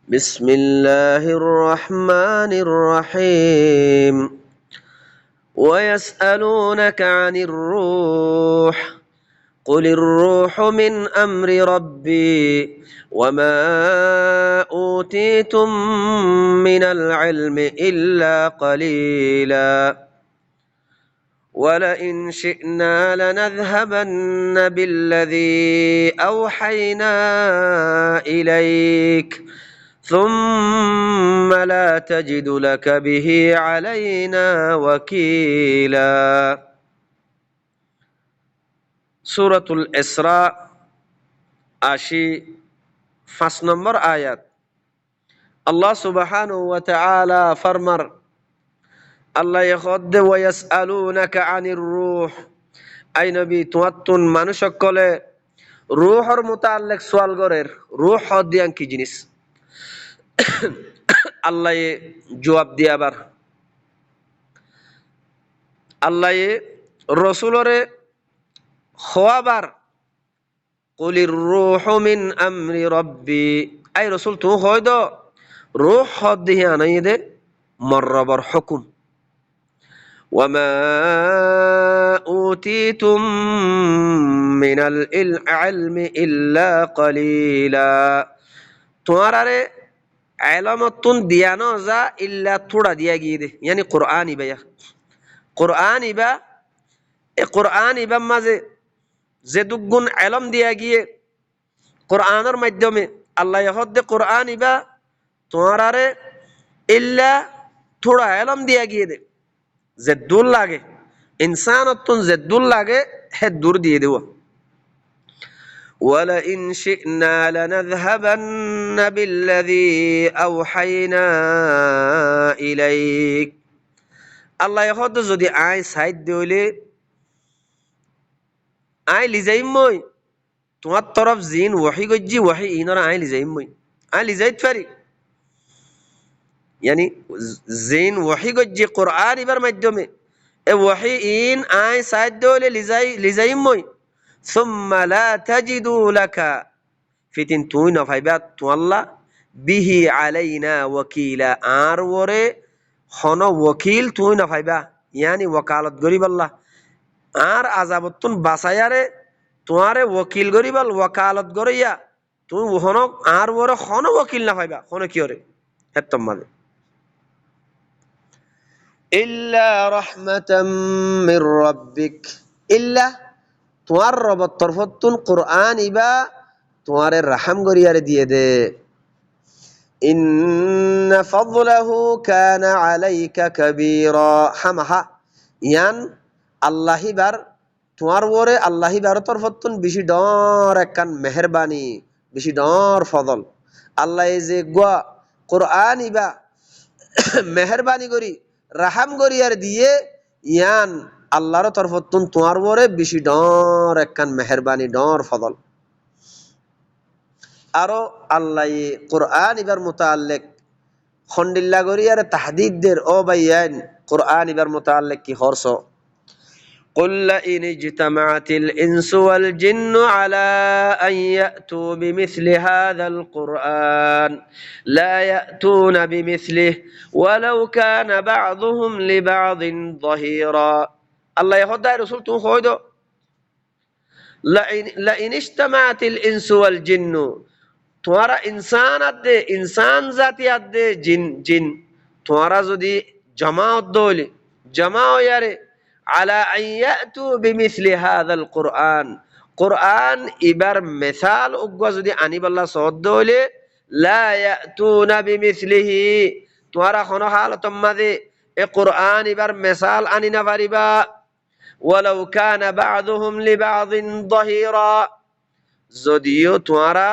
بسم الله الرحمن الرحيم ويسألونك عن الروح قل الروح من أمر ربي وما أوتيتم من العلم إلا قليلا ولئن شئنا لنذهبن بالذي أوحينا إليك ثم لا تجد لك به علينا وكيلا سورة الإسراء 85 নম্বর আয়াত আল্লাহ সুবহানাহু ওয়া তাআলা ফরমার আল্লাহ ইখদ্দে ওয়া ইয়াসআলুনাকা আনির রূহ আই নবী তুয়াত্তুন মানুষ সকলে রূহর মুতাআল্লিক সওয়াল করের রূহ হদিয়ান কি জিনিস আল্লাহ জবাব দিয়াবার আল্লাহ রসুলরে খোয়াবার কুলির রূহু মিন আমরি রব্বি আই রসুল তু হয়দ রূহ হদিয়া আনাইদে মররবর হুকুম ওয়ামা উতিতুম মিনাল ইলমি ইল্লা কলিলা তোমারে এলামতুন দিয়ানো যা ইল্লা থোড়া দিয়া গিয়ে দে ইয়ানি কোরআন ইবায়া কোরআন ইবা এ কোরআন ইবা মাঝে যে দুগুণ এলম দিয়া গিয়ে কোরআনের মাধ্যমে আল্লাহ হদ্দে কোরআন ইবা তোমারে ইল্লা থোড়া এলম দিয়া গিয়ে দে যে দূর লাগে ইনসানতুন যে দূর লাগে হে দূর দিয়ে দেব ولئن شئنا لنذهبن بالذي أوحينا إليك আল্লাহ হদ যদি আই সাইড দিলে আই লিজাইম মই তোমার তরফ জিন ওয়াহি গজ্জি ওয়াহি ইনরা আই লিজাইম মই আই লিজাইত পারি ইয়ানি জিন ওয়াহি গজ্জি কোরআন ইবার মাধ্যমে এ ওয়াহি ইন আই সাইড দিলে লিজাইম মই ثم لا تجدوا لك ফিতিন তুই না ভাইবা তু আল্লাহ বিহি আলাইনা ওয়াকিলা আর ওরে হন ওয়াকিল তুই না ভাইবা ইয়ানি ওয়াকালত গরিব আল্লাহ আর আযাবতুন বাসায়ারে তোমারে ওয়াকিল গরিবাল ওয়াকালত গরিয়া তুই হন আর ওরে হন ওয়াকিল না ভাইবা হন কি ওরে হেতম মানে ইল্লা রাহমাতাম মির রাব্বিক ইল্লা তোমার রবের তরফতুন কোরআন ইবা তোমারে রাহাম গরিয়ারে দিয়ে দে ইন্না ফাদলাহু কানা আলাইকা কাবীরা হামাহা ইয়ান আল্লাহিবার তোমার ওরে আল্লাহিবার তরফতুন বেশি ডর একখান মেহেরবানি বেশি ডর ফদল আল্লাহ যে গোয়া কোরআন ইবা মেহেরবানি করি রাহাম গরিয়ার দিয়ে ইয়ান আল্লাহর তরফতুন তোমার ওরে বেশি ডর একখান মেহেরবানি ডর ফদল আরো আল্লাহ কোরআন ইবার মুতাআল্লিক খন্ডিল্লা গরিয়ার তাহদিদদের ও বাইয়ান কোরআন ইবার মুতাআল্লিক কি হরস قل لئن اجتمعت الإنس والجن على أن يأتوا بمثل هذا القرآن لا يأتون بمثله ولو كان بعضهم لبعض ظهيرا الله يهدى رسول تنخويدو لئن اجتمعت الإنس والجن তোমারা ইনসান আদে ইনসান জাতি আদে জিন জিন তোমারা যদি জামাত দলে জামা ইয়ারে আলা আইয়াতু বিমিসলি হাযাল কুরআন কুরআন ইবার মিসাল উগ্গ যদি আনিবাল্লাহ সদ দলে লা ইয়াতুনা বিমিসলিহি তোমারা কোন হালাতম মাঝে এ কুরআন ইবার মিসাল আনি না পারিবা ওয়ালাউ কানা বা'দুহুম লিবা'দিন যাহিরা যদিও তোমারা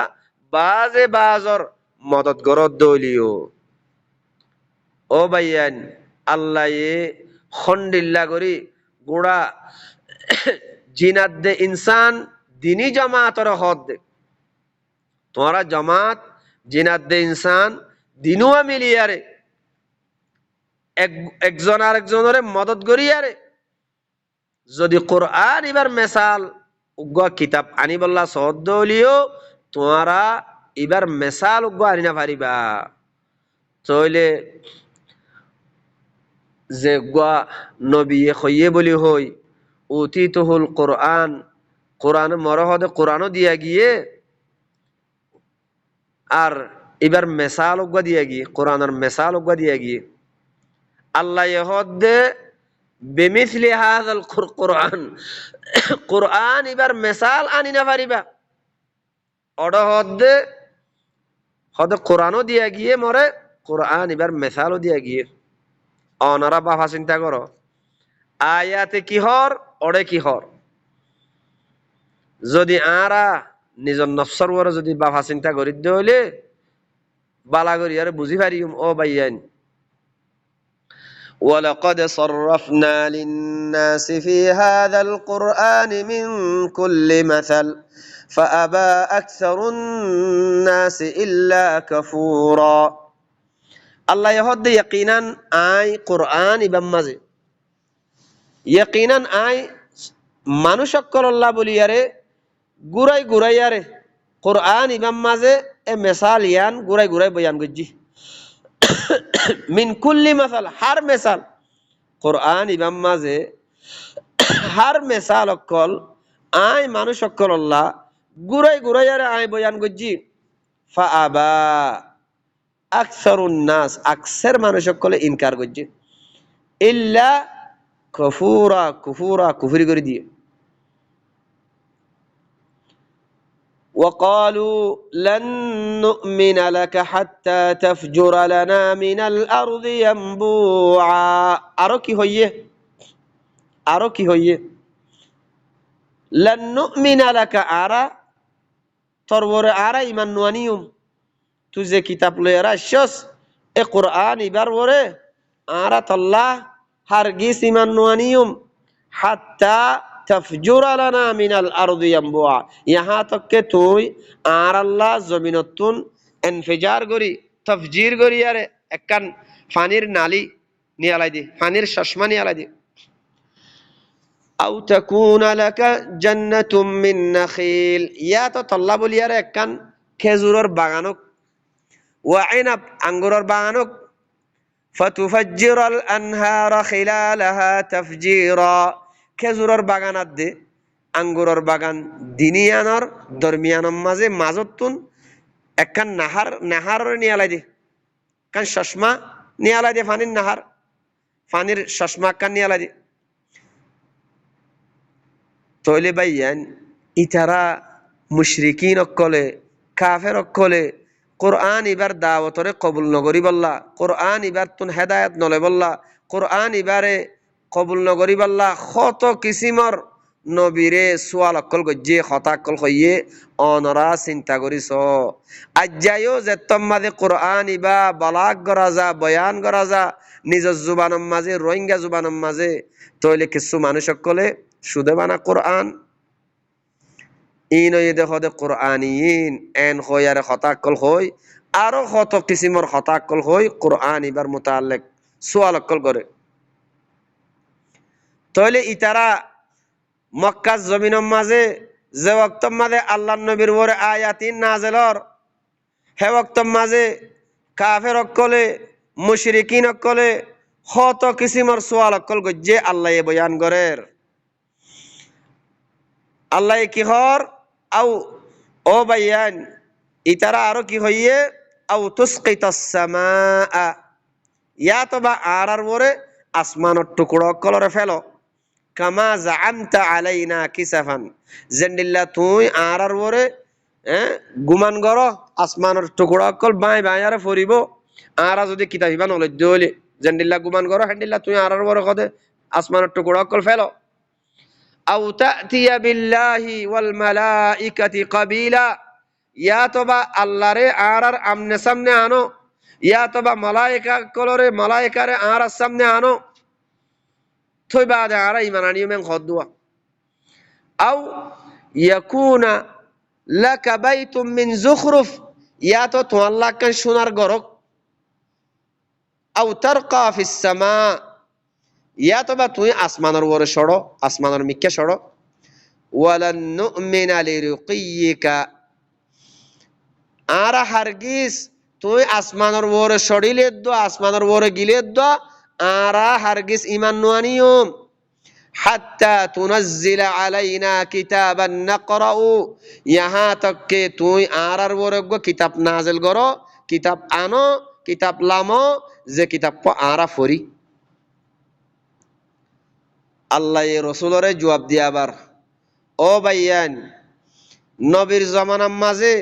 বাজে বাজর মদত গরদ দলিও ও ভাইয়ান আল্লাহ খন্ডিল্লা করি গোড়া জিনাত দে ইনসান দিনী জামাতর হদ দে তোরা জামাত জিনাত দে ইনসান দিনুয়া মিলিয়ারে একজন আর একজনের মদত করিয়ারে যদি কোরআন এবার মেসাল উগ্র কিতাব আনিবল্লা সহদ দলিও তোরা এবার মেসাল উগ্গ আনি না পারিবা তইলে যে গুয়া নবী হইয়ে বলি হই উতিতুহুল কোরআন কোরআন মরহদে কোরআনও দিয়া গিয়ে আর এবার মেসাল উগ্গা দিয়া গিয়ে কোরআনের মেসাল উগ্গা দিয়া গিয়ে আল্লাহ ইহদে বেমিসলি হাযাল কোরআন কোরআন এবার মেসাল আনি না পারিবা অডহদে হদে কোরআনও দিয়া গিয়ে মরে কোরআন এবার মেসালও দিয়া গিয়ে অনারা বাফা চিন্তা করো আয়াতে কি হর অড়ে কি হর যদি আরা নিজের নফসর ওরে যদি বাফা চিন্তা করি হইলে বালা করি আর বুঝি পারিম ও বাইয়ান ولقد صرفنا للناس في هذا القرآن من كل مثل فأبى أكثر الناس إلا كفورا الله يهد يقينا آي قرآن بمزي يقينا آي মানুষ অক্কল আল্লাহ বলিয়ারে গুরাই গুরাইয়ারে কোরআন ইমাম মাঝে এ মেসাল ইয়ান গুরাই গুরাই বয়ান গজ্জি মিন কুল্লি মাসাল হার মেসাল কোরআন ইমাম মাঝে হার মেসাল অক্কল আই মানুষ অক্কল আল্লাহ গুরাই গুরাইয়ারে আই বয়ান গজ্জি ফা আবা আকসারুন নাস আকসার মানুষ অক্কলে ইনকার গজ্জি ইল্লা কুফুরা কুফুরা কুফরি করে দিয়ে وقالوا لن نؤمن لك حتى تفجر لنا من الأرض ينبوعا আরো কি হইয়ে لن نؤمن لك আরা তরবরে আরা ইমান নুয়ানিয়ম তুই যে কিতাব লইয়া আসছস এ কোরআন ইবার বরে আরা তল্লাহ হারগিস ইমান নুয়ানিয়ম হাত্তা তফজুরা লানা মিনাল আরদি ইয়ামবুআ ইহা তককে তুই আর আল্লাহ জমিনতুন ইনফিজার করি তফজির করি আরে একখান পানির নালি নিয়ালাই দি পানির চশমা নিয়ালাই দি আও তাকুনা লাকা জান্নাতুম মিন নাখিল ইয়া তো তল্লা বলি আরে একখান খেজুরের বাগানক ওয়া ইনাব আঙ্গুরের বাগানক ফাতুফাজ্জিরাল আনহারা খিলালাহা তাফজিরা খেজুরের বাগানাত দে আঙ্গুরের বাগান দিনিয়ানর দরমিয়ানর মাঝে মাজতুন একখান নাহার নিয়ালাই দে কান চশমা নিয়ালাই দে পানির নাহার পানির চশমা কান নিয়ালাই দে তইলে ভাইয়ান ইতারা মুশরিকিন অকলে কাফের অকলে কোরআন ইবার দাওয়াতরে কবুল নগরি বল্লা কোরআন ইবার তুন হেদায়েত নলে বল্লা কোরআন ইবারে কবুল নগরি বল্লা কত কিসিমর নবীরে সোয়াল অকল গজ্জে হতা অকল হইয়ে অনরা চিন্তা করিস আজ্জায়ও যে তোমাদে কোরআন ইবা বালাগ গরাজা বয়ান গরাজা নিজের জুবানের মাঝে রোহিঙ্গা জুবানের মাঝে তইলে কিছু মানুষ অকলে সুদে বানা কোরআন ইন দেখো দে কোরআনিন এন হই আর হতাকল হই আরো কত কিসিমর হতাকল হই কোরআন ইবার মুতাল্লিক সুয়াল অকল করে তইলে ইতারা মক্কা জমিনের মাঝে যে ওয়াক্ত মাঝে আল্লাহর নবীর ওরে আয়াতিন নাজেলর হে ওয়াক্ত মাঝে কাফের অকলে মুশরিকিন অকলে কত কিসিমর সুয়াল অকল গজ্জে আল্লাহ বয়ান করের আল্লাহ কি হর আও ও বাইয়ান ইতারা আরো কি হইয়ে আও তুসকিতাস সামাআ ইয়া তো বা আরার ওরে আসমানের টুকরো কলরে ফেলো কামা জাআমতা আলাইনা কিসাফান জান্নিল্লাহ তুই আরার ওরে গুমান গর আসমানের টুকরো কল বাই বাই আরে ফরিব আরা যদি কিতাবিবা নলজ্জ হইলে জান্নিল্লাহ গুমান গর হান্দিল্লাহ তুই আরার ওরে কদে আসমানের টুকরো কল ফেলো আও তাতিয়া বিল্লাহি ওয়াল মালাইকাতি কাবিলা ইয়া তোবা আল্লাহরে আরার আমনে সামনে আনো ইয়া তোবা মালাইকা কলরে মালাইকারে আরার সামনে আনো থই বাদে আরা ইমান আনিও মেন খদুয়া আও ইয়াকুনা লাকা বাইতুম মিন যুখরুফ ইয়া তো আল্লাহ কান সোনার গরক আও তারকা ফিস সামা ইয়া তো বা তুই আসমানের ওরে সড়ো আসমানের মিক্কে সড়ো ওয়ালান নুমিনা লিরুকিয়িকা আরা হারগিস তুই আসমানের ওরে সড়িলে দো আসমানের ওরে গিলে দো আরা হারগিস ইমান নুয়ানিয়ম হাত্তা তুনাজ্জিলা আলাইনা কিতাবান নাকরাউ ইহা তক কে তুই আরার ওরে গো কিতাব নাজিল করো কিতাব আনো কিতাব লামো যে কিতাব আরা ফরি আল্লাহ এ রসুলরে জবাব দিয়াবার ও ভাইয়ান নবীর জমানার মাঝে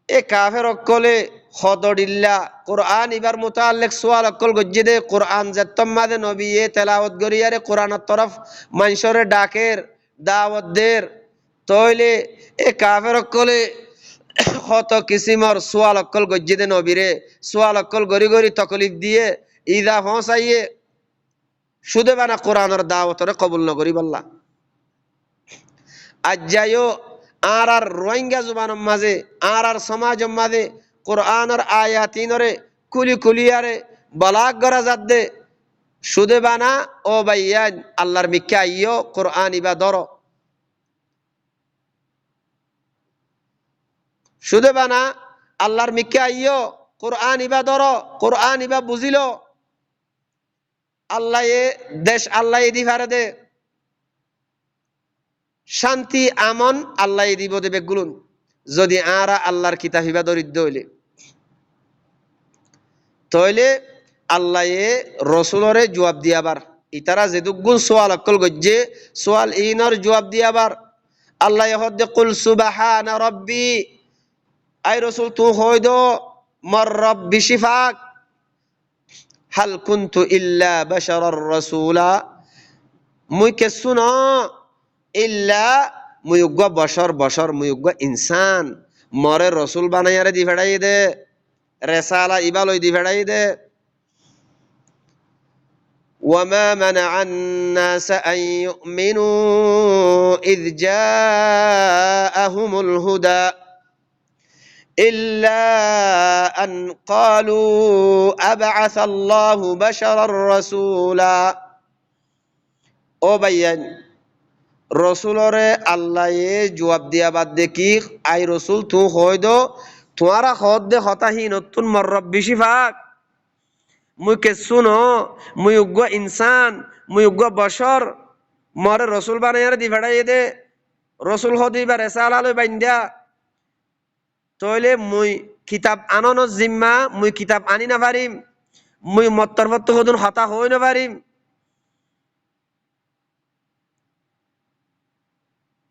এ কাফের অকলে হদডিল্লা কোরআন ইবার মুতাল্লিক সুয়াল অকল গজ্জিদে কোরআন জাত্তম মাদে নবী এ তেলাওয়াত গরিয়ারে কোরআনের তরফ মানুষরে ডাকের দাওয়াত দের তইলে এ কাফের অকলে কত কিসিমর সুয়াল অকল গজ্জিদে নবীরে সুয়াল অকল গরি গরি তকলিফ দিয়ে ইদা পৌঁছাইয়ে শুধু বানা কোরআনের দাওয়াতরে কবুল নগরি বললা আজ যাইও আর রোহিঙ্গা জুবানের মাঝে আর সমাজের মাঝে কোরআনের আয়াতিনরে কুলি কুলিয়ারে বলাক গরা যাদ্দে শুধু বানা ও ভাইয়ান আল্লাহর মিক্কা আইও কোরআন ইবা ধরো শুধু বানা আল্লাহর মিক্কা আইও কোরআন ইবা ধরো কোরআন ইবা বুঝিল আল্লাহ এ দেশ আল্লাহ দি ফারে দে শান্তি আমন আল্লাহ দিব দেবে গুলুন যদি আরা আল্লাহর কিতাব হিবা দরিদ্র হইলে তইলে আল্লাহ এ রসুলরে জবাব দিয়াবার ইতারা যেদুগুন সোয়াল অকল গজ্জে সোয়াল ইনর জবাব দিয়াবার আল্লাহ হদ্দে কুল সুবহান রব্বি আই রসুল তু হইদ মর রব্বি শিফাক হাল কুনতু ইল্লা বাশারার রাসূলা মুই কেসু ন ইল্লা মুয়ুগ্গ বশর বশর মুয়ুগ্গ ইনসান মরে রসুল বানাইয়ারে দি ফেড়াই দে রেসালা ইবালই দি ফেড়াই দে وما منع الناس أن يؤمنوا إذ جاءهم الهدى إلا أن قالوا أبعث الله بشرا رسولا أو بيان রসুলরে আল্লাহ জবাব দিয়া বাদ দেখি আই রসুল তু হই দো তোমারা হদ দে হতাহি নতুন মর্রব বেশি ফাক মুই কেসু ন মুই উগ্র ইনসান মুই উগ্র বশর মরে রসুল বানাইয়ার দি ফেড়াই দে রসুল হদি বা রেসালালৈ বাইন্দা তইলে মুই কিতাব আনন জিম্মা মুই কিতাব আনি না পারিম মুই মত্তর মত্ত হদুন হতা হই না পারিম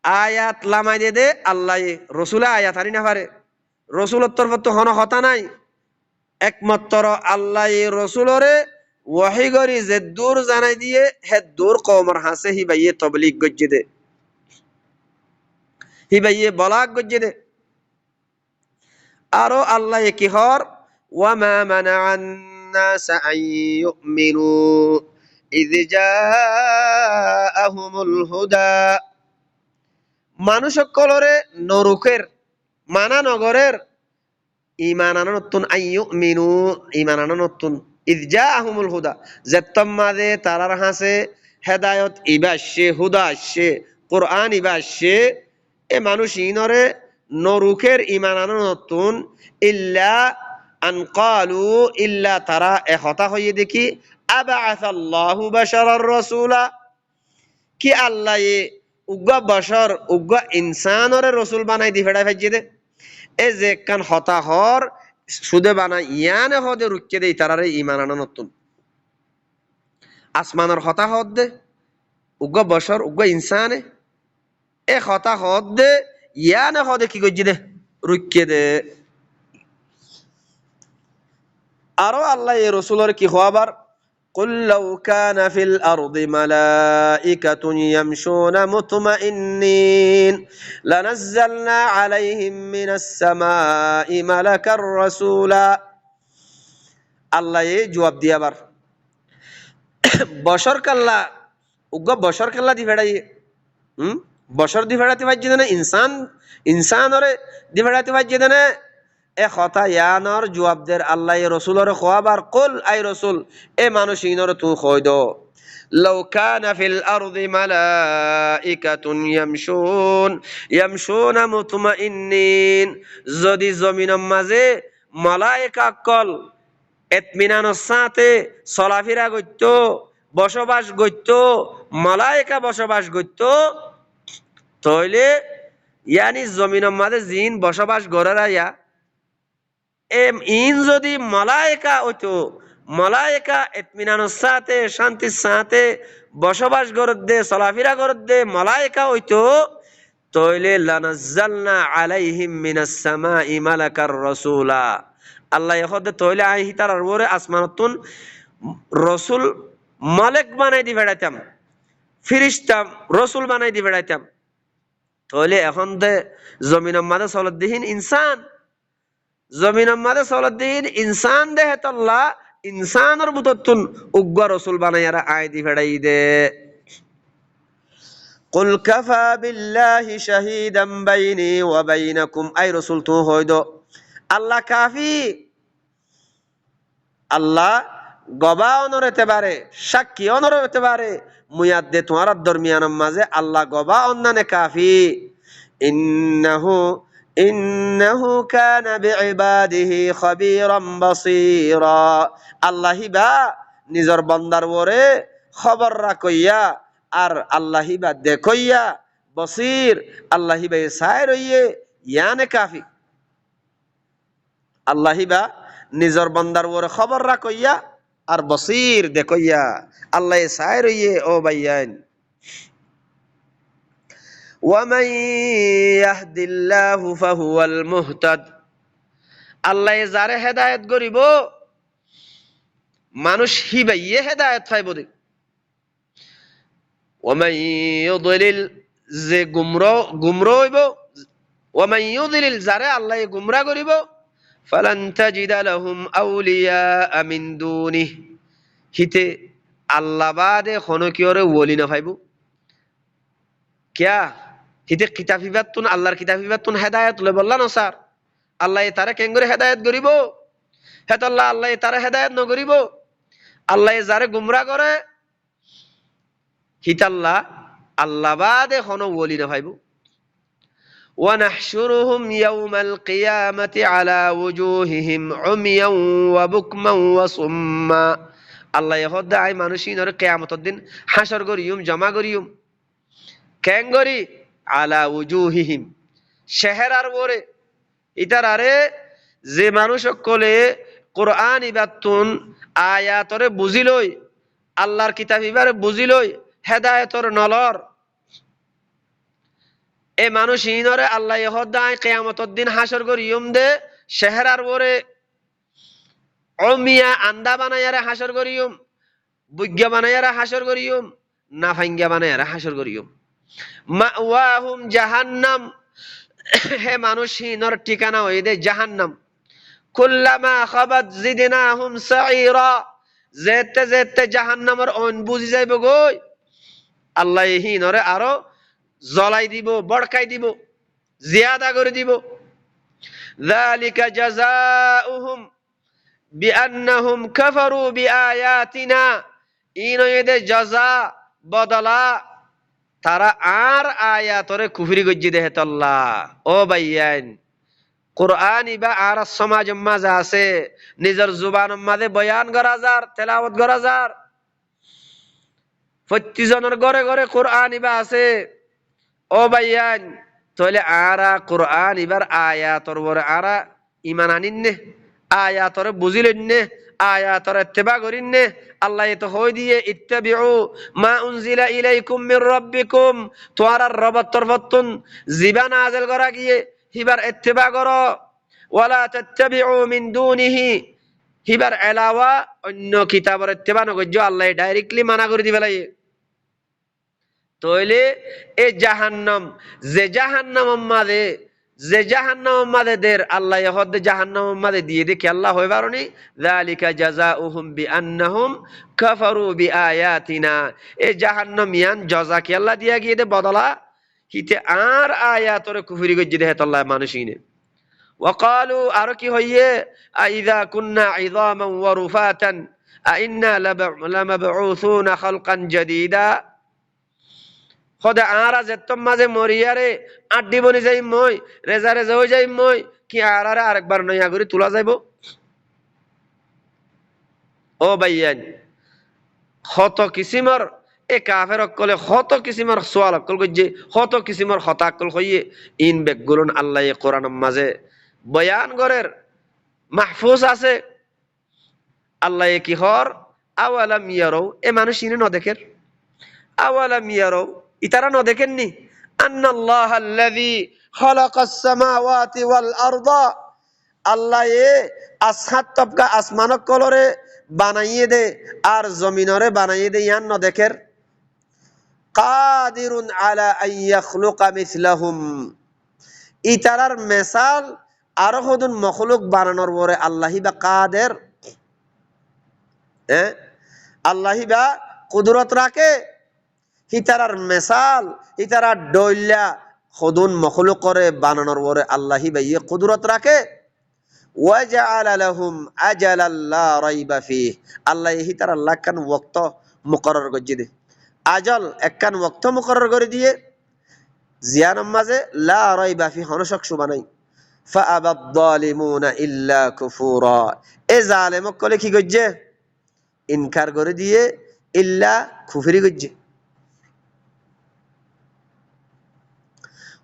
আয়াত লামাই দে দে আল্লাহ রসুলে আয়াত আনি না পারে রসুলের তরফ হন হতা নাই একমাত্র আল্লাহ রসুলরে ওয়াহি গরি যে দূর জানাই দিয়ে হে দূর কওমর হাসে হিবাইয়ে তবলিগ গজ্জে দে হিবাইয়ে বলাক গজ্জে দে আরো আল্লাহ কি হর ওয়ামা মানাআন নাস আন ইউমিনু ইয জাআহুমুল হুদা মানুষ সকলরে নরুকের মানা নগরের ইমান আনা নতুন আইয়ু মিনু ইমান আনা নতুন ইজা আহমুল হুদা যেতম মাঝে তারার হাসে হেদায়ত ইবাসে হুদা আসে কোরআন ইবাসে এ মানুষ ইনরে নরুকের ইমান আনা নতুন ইল্লা আন ক্বালু ইল্লা তারা এ হতা হইয়ে দেখি আবআসাল্লাহু বাশারার রাসূলা কি আল্লাহ উগ্র বশর উগ্র ইনসানরে রসুল বানাই দি ফেড়াই ফাইজে দে এ যে কান হতা হর সুদে বানা ইয়ানে হদে রুকে দে তারারে ইমান আনা নতুন আসমানের হতা হদ দে উগ্র বশর উগ্র ইনসানে এ হতা হদ দে ইয়ানে হদে কি গজ্জি দে রুকে দে আরো আল্লাহ এ রসুলর কি হওয়াবার قل لو كان في الأرض ملائكة يمشون مطمئنين لنزلنا عليهم من السماء ملكا رسولا الله جواب دیا بار বশর কাল্লা উগ্র বশর কাল্লা দি ফেড়াই বশর দি ফেড়াতে পারছে না ইনসান ইনসানরে দি ফেড়াতে পারছে না এ কথা ইয়ানর জবাব দের আল্লাহ রসুলরে খোয়াবার কল আই রসুল এ মানুষ ইনর তু খয় দো লাউ কানা ফিল আরদি মালাইকাতুন ইয়ামশুনা মুতমাইন্নিন, যদি জমিনের মাঝে মালায়েকা কল এতমিনানোর সাথে চলাফেরা করত, বসবাস করত, মালায়েকা বসবাস করত, তাহলে ইয়ানি জমিনের মাঝে জিন বসবাস করার ইয়া ইন যদি মালায়েকা হইতো, মালায়েকা ইতমিনানের সাথে শান্তির সাথে বসবাস করতে চলাফেরা করতে মালায়েকা হইতো, তাইলে লানাজ্জালনা আলাইহিম মিনাস সামাই মালাকার রাসূলা, আল্লাহ ইহদে তাইলে আইহি তার উপরে আসমানতুন রাসূল মালিক বানাই দি বেড়াইতাম, ফেরেশতা রাসূল বানাই দি বেড়াইতাম। তাহলে এখন দে জমিনের মাঝে চলতদিন ইনসান, জমিনের মাঝে চলতদিন ইনসান দেহে তল্লা ইনসানের বুততুন উগ্র রসুল বানাইয়ারা আয় দি ফেড়াই দে। কুল কাফা বিল্লাহি শাহিদাম বাইনি ওয়া বাইনাকুম, আই রসুল তো হইদ আল্লাহ কাফি, আল্লাহ গবা অনর হতে পারে, সাক্ষী অনর হতে পারে, মুয়াদ্দে তোমার দরমিয়ানের মাঝে আল্লাহ গবা অন্যানে কাফি। ইন্নাহু কানা বিইবাদিহি খাবীরাম বাসীরা, আল্লাহিবা নিজর বান্দার ওরে খবর রাখইয়া আর আল্লাহিবা দেখইয়া, বসির আল্লাহিবা সায় রইয়ে ইয়ানে কাফি। আল্লাহিবা নিজর বান্দার ওরে খবর রাখইয়া আর বসির দেখইয়া আল্লাহ সায় রইয়ে। ও ভাইয়ান, ওয়ামান ইয়াহদিল্লাহু ফাহুয়াল মুহতাদ, আল্লাহ যারে হেদায়েত করিব মানুষ হিবাইয়ে হেদায়েত পাইব দে। ওয়ামান ইউদ্লিল, যে গুমরা হইব, ওয়ামান ইউদ্লিল যারে আল্লাহ গুমরা করিব, ফালান তাজিদা লাহুম আউলিয়া মিন দুনিহি, হিতে আল্লাহ বাদে কোনো কিয়রে ওলি না পাইব। কিয়া হিতে কিতাবিবাতুন আল্লাহর কিতাবিবাতুন হেদায়েত লই বললা না স্যার, আল্লাহ তারে কেন করে হেদায়েত করিব, হেতাল্লাহ আল্লাহ তারে হেদায়েত ন করিব। আল্লাহ যারে গুমরা করে হিতাল্লাহ আল্লাহ বাদে কোনো ওলি না পাইব। ওয়া নাহশুরুহুম ইয়াউমাল কিয়ামাতি আলা ওয়ুজুহিহিম উমিয়ান ওয়া বুকমান ওয়া সুম্মা, আল্লাহ ইহদা আই মানুষিনর কিয়ামতের দিন হাসর করিয়ুম, জমা করিয়ুম, কেন করি আলা ওয়ুজুহিহিম, চেহারার ওরে ইতারারে যে মানুষ সকলে কোরআন ইবাতুন আয়াতরে বুঝিলই, আল্লাহর কিতাব ইবারে বুঝিলই, হেদায়েতর নলর, এ মানুষ ইনরে আল্লাহ ইহদায় কিয়ামতের দিন হাসর করিয়ুম দে চেহারার ওরে অমিয়া আন্দা বানায়ারে হাসর করিয়ুম, বুজ্ঞা বানায়ারে হাসর করিয়ুম, নাফাঙ্গা বানায়ারে হাসর করিয়ুম। মাওয়াহুম জাহান্নাম, হে মানুষ ইনর ঠিকানা হই দে জাহান্নাম। কুল্লামা খাবাত জিদনাহুম সাইরা, যেতে যেতে জাহান্নামের অন বুঝি যাইব গই, আল্লাহ হিনরে আরো জ্বলাই দিব, বড়কাই দিব, জিয়াদা করে দিব। যালিকা জাযাউহুম বিআন্নাহুম কাফারু বিআয়াতিনা, ইনয়েদে জাযা বদলা তারা আর আয়াতরে কুফরি গজ্জি দেহে তল্লা। ও ভাইয়ান, কোরআন ইবা আর সমাজ মাঝে আছে, নিজের জুবান মাঝে বয়ান করা যার, তেলাওয়াত করা যার, প্রত্যেকজনের ঘরে ঘরে কোরআন ইবা আছে। ও ভাইয়ান, তাহলে আরা কোরআন ইবার আয়াতর বরে আরা ইমান আনিন্নে, আয়াতরে বুঝিলেননে, আয়াতরে ইত্তেবা করিননে। আল্লাহ তো হই দিয়ে ইত্তাবিউ মা উনজিলা ইলাইকুম মির রাব্বিকুম, তোয়ারার রবের তরফতুন জিবা নাযিল করা গিয়ে হিবার ইত্তেবা করো। ওয়ালা তাত্তাবিউ মিন দুনিহি, হিবার এলাওয়া অন্য কিতাবের ইত্তেবা নগজ্য, আল্লাহ ডাইরেক্টলি মানা করে দিবেলাই। তাইলে এ জাহান্নাম, যে জাহান্নাম মাঝে, যে জাহান্নাম মাঝে দের আল্লাহ ইহদ জাহান্নাম মাঝে দিয়ে দেখি আল্লাহ হই বারনি, যালিকা জাযাউহুম বিআন্নাহুম কাফারু বিআয়াতিনা, এ জাহান্নাম ইয়ান জাযা কি আল্লাহ দিয়া গিয়ে দে বদলা, হিতে আর আয়াতরে কুফরি গজ্জি দেহে আল্লাহ মানুষিনে। ওয়া ক্বালু, আর কি হইয়ে, আইযা কুন্না ইযামান ওয়া রুফাতান, আইন্না লামাবউসুনা খালকান জাদীদা খোদা আরা যেতম মাঝে মরিয়ারে আড্ডি বনি যাই মই রেজা রেজা হয়ে যাই মই কি আরারে আরেকবার নয়া করে তোলা যাইব ও ভাইয়ান কত কিসিমর এ কাফের অকলে কত কিসিমর সোয়াল অকল গজ্জে কত কিসিমর হতা অকল হইয়ে ইন বেগুলন আল্লাহ কোরআন মাঝে বয়ান গরের মাহফুজ আছে আল্লাহ কি হর আওয়ালাম ইয়ারও এ মানুষ ইনে ন দেখের আওয়ালাম ইয়ারও ইতারা ন দেখেননি আন্নাল্লাহ আল্লাযী খালাকাস সামাওয়াতি ওয়াল আরদা আল্লাহ এ আসহাত তবকা আসমানক কলরে বানাইয়ে দে আর জমিনরে বানাইয়ে দে ইয়ান ন দেখের কাদিরুন আলা আন ইয়াখলুকা মিসলাহুম ইতারার মিসাল আরো হদুন মখলুক বানানোর পরে আল্লাহি বা কাদের আল্লাহি বা কুদরত রাখে হিতারার মেসাল হিতারা ডইল্লা হদুন মখলুক করে বানানোর পরে আল্লাহি বা ইয়ে কুদরত রাখে ওয়াজআলা লাহুম আজালাল লা রাইবা ফিহ আল্লাহ হিতারা লাকান ওয়াক্ত মুকরর করে দে আজল একখান ওয়াক্ত মুকরর করে দিয়ে জিয়ানম মাঝে লা রাইবা ফিহ হনসক সুবানাই ফাআবাদ যালিমুনা ইল্লা কুফুরা এ জালেমক কলে কি গজ্জে ইনকার করে দিয়ে ইল্লা কুফরি গজ্জে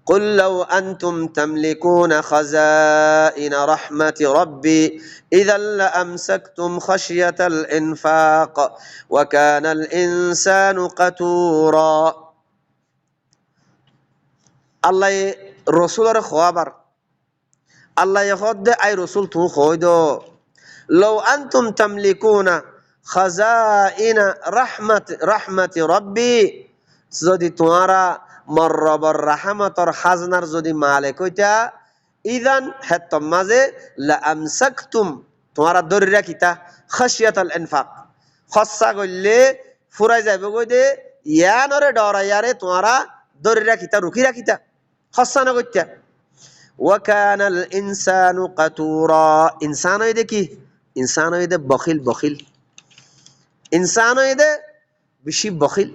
قل لو أنتم تملكون خزائن رحمة ربي إذا لأمسكتم خشية الإنفاق وكان الإنسان قتورا الله رسول خبر الله يخد أي رسول تو خيدو لو أنتم تملكون خزائن رحمة ربي যদি তোমারা মররবর রাহমাতর খাজনার যদি মালিক হইতা ইদান হেতম মাঝে লা আমসাকতুম তোমারা ধরে রাখিতা খাশিয়াতাল ইনফাক খরচা করলে ফুরাই যাইব কই দে ইয়ানরে ডরাইয়ারে তোমারা ধরে রাখিতা রুখি রাখিতা খরচা না কইতা ওয়া কানাল ইনসানু কাতুরা ইনসান হইদে কি ইনসান হইদে বখিল ইনসান হইদে বেশি বখিল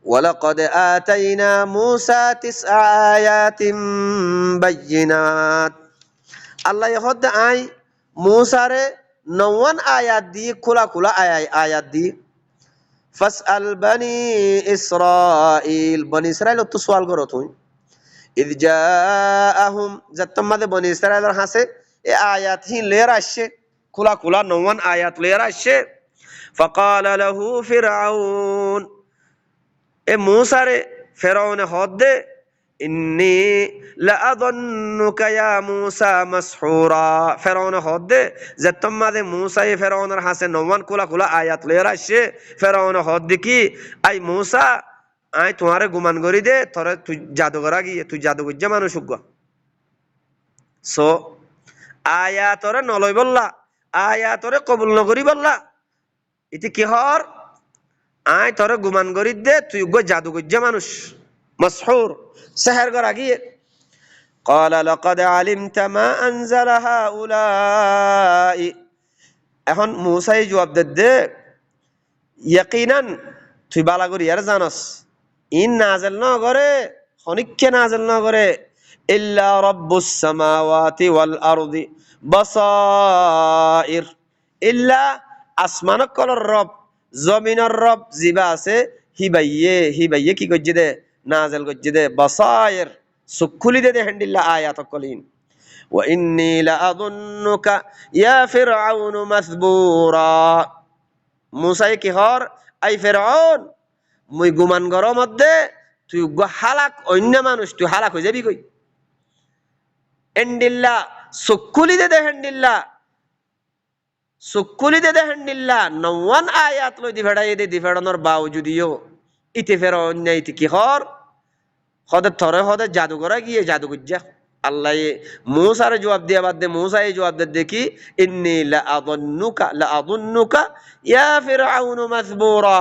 ولقد آتينا موسى 9 آيات بينات الله يخد آي موسى রে 9 আয়াত দিয়ে খোলা আয়াত দিয়ে فاسأل بني إسرائيل بني إسرائيل তো সওয়াল করো তুমি إذ جاءهم যতমাদে বনি ইসরাইলের হাসে এই আয়াত হি লের আসছে খোলা 9 আয়াত লের আসছে فقال له فرعون এ মুসারে ফেরাউনে হদ্দে ইন্নী লাআযুন্নুকা ইয়া মুসা মাসহুরা ফেরাউনে হদ্দে যে তোমাদে মুসা এ ফেরাউনের হাসে 9 খোলা আয়াত লইরা আসে ফেরাউনে হদ্দে কি আই মুসা আই তোমারে গুমান করি দে তোরে তুই জাদুকরা গিয়ে তুই জাদুগজ্জা মানুষ গো সো আয়াতরে নলই বললা আয়াতরে কবুল নকরি বললা ইতি কি হর আয় তোরে গুমান করি দে তুই গো জাদুগজ্জা মানুষ মাসহুর সেহের করা গিয়ে قال لقد علمت ما انزل هؤلاء এখন মুসাই জবাব দে ইয়াকিনান তুই বালা করি আর জানাস ইন নাযিল না করে খনিককে নাযিল না করে ইল্লা রাব্বুস সামাওয়াতি ওয়াল আরদি বাসাইর ইল্লা আসমানক কলর রব জমিনের রব জিবা আছে হিবাইয়ে কি গজ্জে দে নাজেল গজ্জে দে বাসায়ের সুখুলি দে হ্যান্ডিল্লা আয়াত কলিন ওয়া ইন্নী লাআযুন্নুকা ইয়া ফিরআউন মাসবুরা মুসা কি হর আই ফিরআউন মুই গুমান গর মধ্যে তুই গো হালাক অন্য মানুষ তুই হালাক হয়ে যাবি কই এন্ডিল্লা সুখুলি দে হ্যান্ডিল্লা সুকুলি দে দেহান্ডিল্লা 9 আয়াত লই দি ফেড়াই দে দি ফেড়ানোর বাউজুদিও ইতে ফের অন্য ইতি কি হর হদে থরে হদে জাদুকরা গিয়ে জাদুগুজ্জা আল্লাহ মুসার জবাব দিয়া বাদ দে মুসা এই জবাব দে দেখি ইন্নী লাআযুন্নুকা ইয়া ফিরআউন মাসবুরা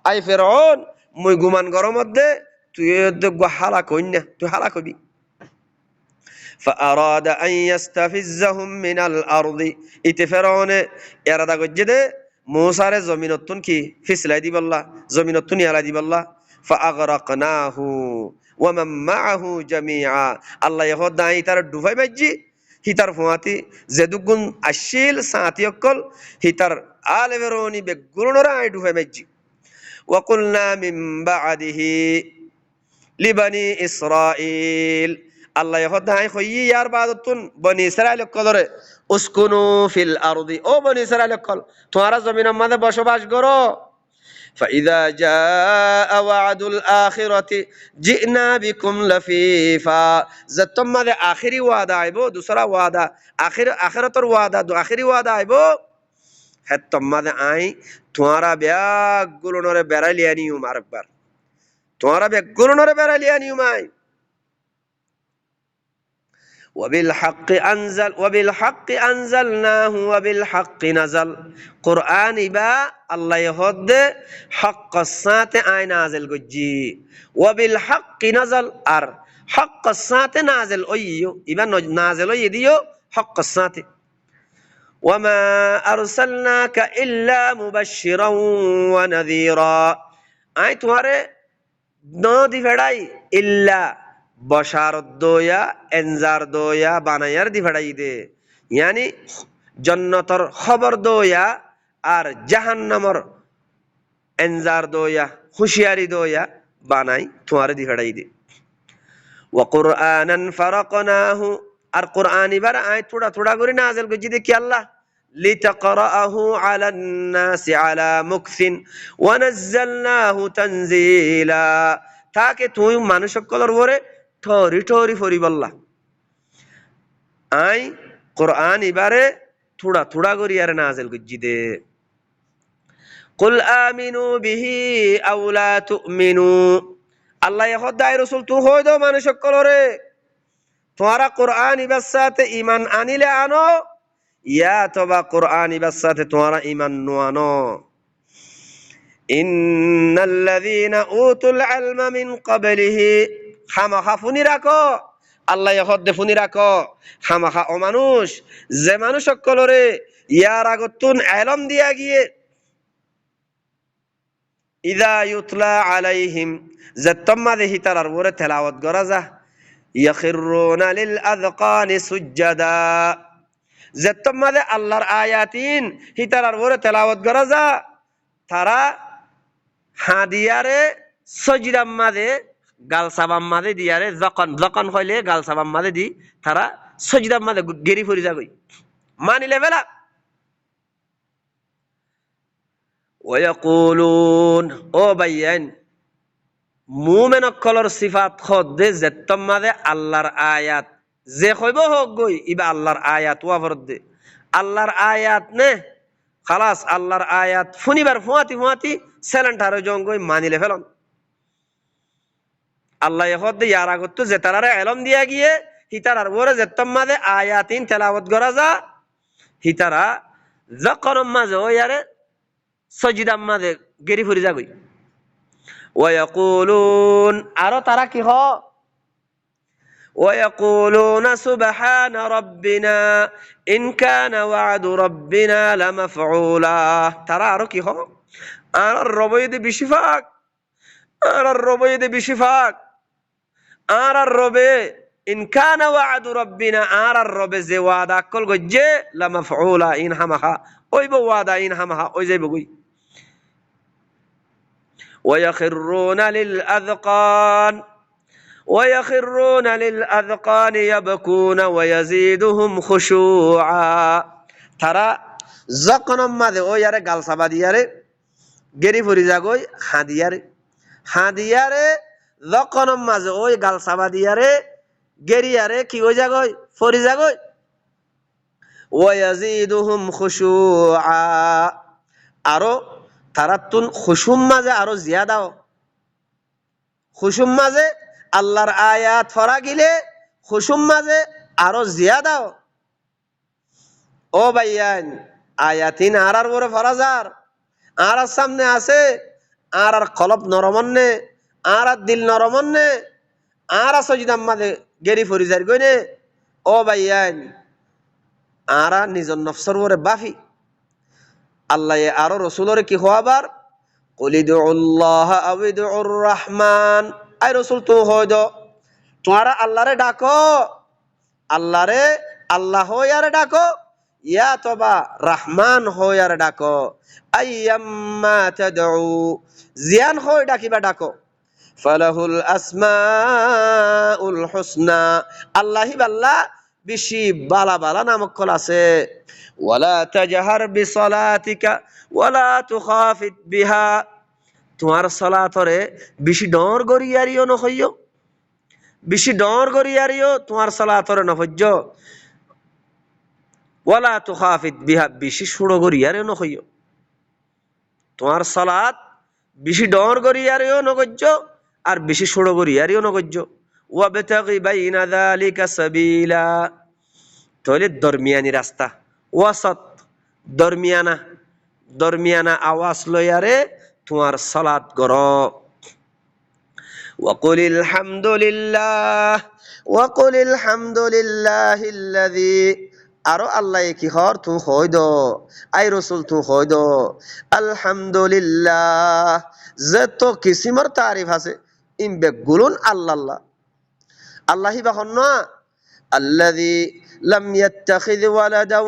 আই ফিরআউন মুই গুমান গর মধ্যে তুই হালাক হইনা তুই হালাক হবি فأراد أن يستفزهم من الأرض إتفرعون إرادة جده موسى زمينتون كي فسلا دي بالله زمينتون يلا دي بالله فأغرقناه ومن معه جميعا الله يهود داعي ترى دفاع مجي هتر فواتي زدوغن أشيل ساتي يقول هتر آل فروني بقولون رأي دفاع مجي وقلنا من بعده لبني إسرائيل الله يهود هاي خوي يار بعضتون بني إسرائيل كلره اسكنوا في الأرض أو بني إسرائيل كل تمہارا زمین ماذا باشو کرو فإذا جاء وعد الآخرة جئنا بكم لفيفا زتم ماذا آخری وعدہ ہے وہ دوسرا وعدہ آخرت وعدہ دو آخری وعدہ ہے وہ حتم ماذا آئیں تمہارا بیاگ گلونوں رے بیرا لیانی ہوں مارک بار تمہارا بیاگ گلونوں رے بیرا لیانی ہوں مائیں وبالحق أنزلناه وبالحق نزل قرآن با الله يهد حق السات آي نازل گجي وبالحق نزل حق السات نازل أيو إبا نازل يديو حق السات وما أرسلناك إلا مبشرا ونذيرا آي تمہارے نو دی فڑائی إلا বশারত দয়া এনজার দয়া বানায়ার দি ফড়াই দে yani জান্নাতর খবর দয়া আর জাহান্নামর এনজার দয়া খুশিয়ারি দয়া বানাই তোমারে দি ফড়াই দে ওয়া কুরআনান ফারাকনাহু আর কুরআন এবার আয় থোড়া থোড়া করে নাযিল করছি দেখি আল্লাহ লিতাকরাহু আলান নাসি আলা মুকসিন ওয়া নাযালনাহু তানজিলা তাকে তুই মানুষ সকলের উপরে ঠরি ঠরি ফরি বললা আই কুরআন এবারে থোড়া থোড়া করি আর নাযিল করছি দে কুল আমিনু বিহি আও লা তুমিনু আল্লাহ খোদাই রাসূল তু হই দাও মানুষ সকলরে তোমারা কুরআন এবার সাথে ঈমান আনিলে আনো ইয়া তবা কুরআন এবার সাথে তোমারা ঈমান নো আনো ইন্নাল্লাযীনা উতুল ইলমা মিন ক্বাবলিহি খামাখা ফুনি রাখো আল্লাহ ইহদে ফুনি রাখো খামাখা ও মানুষ যে মানুষ সকলরে ইয়ার আগতুন ইলম দিয়া গিয়ে ইদা ইউতলা আলাইহিম জাতমাদে হিতারার ওরে তেলাওয়াত করা যা ইয়াখিরুনা লিল আযকানি সুজদা জাতমাদে আল্লাহর আয়াতিন হিতারার ওরে তেলাওয়াত করা যা তারা হাদিয়ারে সজদাম মাদে গাল সাবাম মাদে দিয়ারে যখন হইলে গাল সাবাম মাদে দি তারা সজদাম মাদে গেরি ফরি যাগই মানিলে বেলা ওয়ায়াকুলুন ও বাইয়ান মুমিন কলর সিফাত খদে জেতম মাদে আল্লাহর আয়াত যে কইব হোক গই ইবা আল্লাহর আয়াত ওয়াফরদে আল্লাহর আয়াত নে খালাস আল্লাহর আয়াত ফুনিবার ফুয়াতি সেলেন্টারে জঙ্গই মানিলে ফেলন আল্লাহ ইহদে ইয়ার আগত যে তারারে ইলম দিয়া গিয়ে হিতারার ওরে জেতম মাদে আয়াতিন তেলাওয়াত করা যা হিতারা যকরম মাঝে ওয়ারে সজদাম মাদে গেরি ফরি যাগই ওয়ায়াকুলুন আরো তারা কি হ ওয়ায়াকুলুনা সুবহানা রাব্বিনা ইন কানা ওয়া'দু রাব্বিনা লামাফউলা তারা আরো কি হ আর রবইদে বিশিফাক আর রবইদে বিশিফাক আর রবে ইন কানা ওয়া'দু রাব্বিনা আর রবে যে ওয়াদা কল গজে লামাফউলা ইন হামাহা ওই বো ওয়াদা ইন হামাহা ওই যাইব গই ويخرون للأذقان يبكون ويزيدهم خشوعا ترى زقنم ماذا او ياره গাল সাবা দিয়ারে গেরি ফরি যাগই হাদিয়ারে যকনম মাঝে ওই গাল সাবা দিয়ারে গেরিয়ারে কি হই যাগই ফরি যাগই ওয়ায়াজিদুহুম খুশুআ আরো তারাতুন খুশুম মাঝে আরো জিয়াদাও খুশুম মাঝে আল্লাহর আয়াত ফরা গিলে খুশুম মাঝে আরো জিয়াদাও ও ভাইয়ান আয়াতিন আরার বরে ফরাজার আর সামনে আছে আর কলব নরমন্নে আর দিল নরমন্নে আর সজদাম মাঝে গেরি ফরিজার গইনে ও ভাইয়ান আরা নিজের নফসর ওরে বাফি আল্লাহ আরো রসুলরে কি হওয়াবার কুলিদুল্লাহ আবিদুর রহমান আই রসুল তো হয় দ তোমারা আল্লাহরে ডাকো আল্লাহরে আল্লাহ হইয়ারে ডাকো ইয়া তবা রহমান হইয়ারে ডাকো আইয়াম্মা তাদউ জিয়ান হই ডাকিবা ডাকো ফালাহুল আসমাউল হুসনা আল্লাহি বাল্লাহ বেশি বালা বালা নামকল আছে ওয়ালা তাজহার বিসলাতিকা ওয়ালা তুখাফিত বিহা তোমার সালাতরে বেশি ডর গরিয়ারিও নহইও বেশি ডর গরিয়ারিও তোমার সালাতরে নহজ্জ ওয়ালা তুখাফিত বিহা বেশি সুড়ো গরিয়ারিও নহইও তোমার সালাত বেশি ডর গরিয়ারিও নগজ্জ আর বেশি সুড়ো গরিয়ারিও নগজ্জ ওয়াবতাগি বাইনা যালিকা সাবিলা তাহলে দরমিয়ানি রাস্তা ওয়াসত দরমিয়ানা আওয়াজ লয়ারে তোমার সালাত করো ওয়াকুলিল হামদুলিল্লাহিল্লাযী আরো আল্লাহ কি হর তু হই দ আই রসুল তু হই দ আলহামদুলিল্লাহ যত কিসিমর তারিফ আছে ইম বেগুলুন আল্লাহ আল্লাহি বাহন الذي لم يتخذ ولدا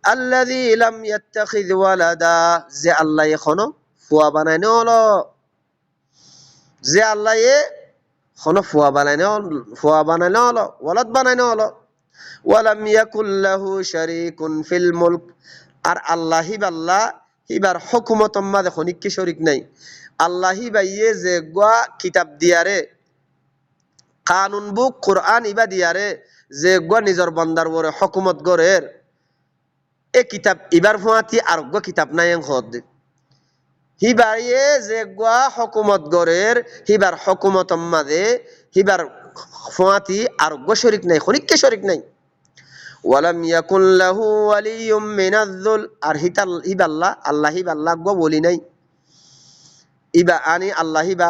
الذي لم يتخذ ولدا যে আল্লাহ এখনো ফুয়া বানাইনে হলো যে আল্লাহ এখনো ফুয়া বানাইনে হলো ওয়ালাদ বানাইনে হলো ওয়ালাম ইয়াকুল লাহু শারীকুন ফিল মুলক আর আল্লাহি বাল্লাহ হিবার হুকুমত মাঝে খনিক কি শরীক নাই আল্লাহি বাইয়ে যে গোয়া কিতাব দিয়ারে কানুন বুক কোরআন ইবা দিয়ারে যে গোয়া নিজর বন্দার ওরে হুকুমত গরের এ কিতাব ইবার ফুয়াতি আর গো কিতাব নাই হদ হিবাইয়ে যে গোয়া হুকুমত গরের হিবার হুকুমত মাঝে হিবার ফুয়াতি আর গো শরীক নাই খনিক কি শরীক নাই ওয়ালাম ইয়াকুল লাহু ওয়ালিয়্যুম মিনায-যুল আর হিবাল্লাহ আল্লাহ হিবাল্লাহ গো বলি নাই ইবা আনি আল্লাহ হিবা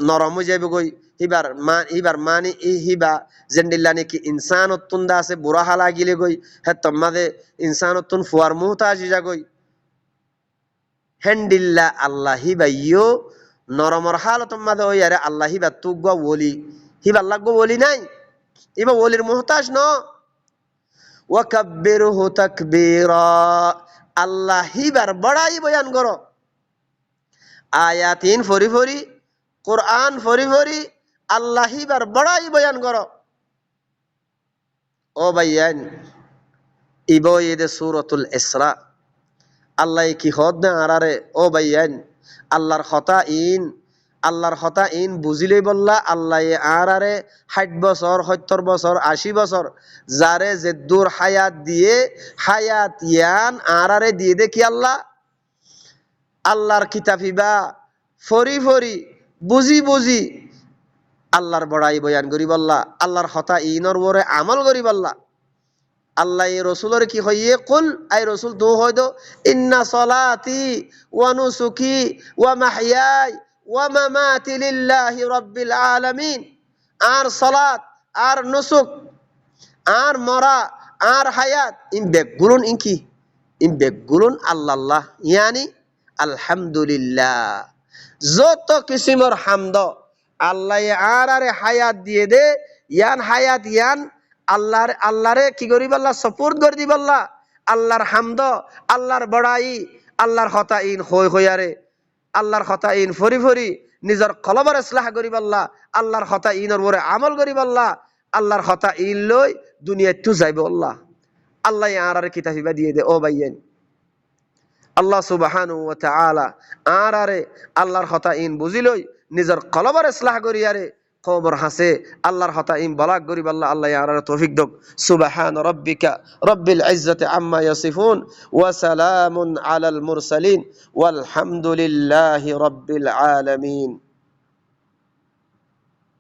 নরম যাইব গই হিবার মানি হিবা জেন্ডিল্লানি কি ইনসানতুন দা আছে বুড়া হালা গিলে গই হে তোমাদে ইনসানতুন ফুয়ার মুহতাজ যা গই হেন্ডিল্লা আল্লাহ হিবাইয়ো নরমর হালত মাদে ওই আরে আল্লাহ হিবা তু গো ওলি হিবাল্লাহ গো বলি নাই ইবা ওলির মুহতাজ ন ওয়াকাব্বিরহু তাকবীরা আল্লাহ হিবার বড়াই বয়ান করো আয়াতিন ফরি ফরি কোরআন ফরি ফরি আল্লাহ হিবার বড়াই বয়ান করো ও ভাইয়ান ইবো এদে সূরাতুল ইসরা আল্লাহ কি হদ না আরারে ও ভাইয়ান আল্লাহর হতা ইন বুঝিলেই বললা আল্লাহ আরারে 60 বছর 70 বছর 80 বছর যারে যে দূর হায়াত দিয়ে হায়াত ইয়ান আরারে দিয়ে দেখি আল্লাহর কিতাবিবা ফরি ফরি বুঝি আল্লাহর বড়াই বয়ান করি বললা আল্লাহর হতা ইনর ওরে আমল করি বললা আল্লাহ রসুলের কি হইয়ে কুল আই রসুল তু হয়তো ইন্না সলাতি ওয়া নুসুকি ওয়া মাহইয়াই ওয়া মামাতি লিল্লাহি রাব্বিল আলামিন আর সালাত আর নুসুক আর মরা আর হায়াত ইন বেগুলুন আল্লাহ ইয়ানি আলহামদুলিল্লাহ যত কিসিমর হামদ আল্লাহ আরে হায়াত দিয়ে দে ইয়ান হায়াত ইয়ান আল্লাহরে কি করি বললা সপুর্দ করে দি বললা আল্লাহর হামদ আল্লাহর বড়াই আল্লাহর হতাইন হইয়ারে আল্লাহর হতাইন ফরি ফরি নিজের কলবর ইসলাহ করি বললা আল্লাহর হতাইনর ওরে আমল করি বললা আল্লাহর হতাইন লই দুনিয়ায় তু যাইব আল্লাহ আরে কিতাবিবা দিয়ে দে ও ভাইয়েন আল্লাহ সুবহানাহু ওয়া তাআলা আরে আল্লাহর হতাইন বুঝিলই নিজের কলবর ইসলাহ করিয়ারে কবর হাসে আল্লাহর হতাইন বালাগ গরিব আল্লাহ আরে তৌফিক দক সুবহান রাব্বিকা রব্বিল ইজ্জাতি আম্মা ইয়াসিফুন ওয়া সালামুন আলাল মুরসালিন ওয়াল হামদুলিল্লাহি রাব্বিল আলামিন।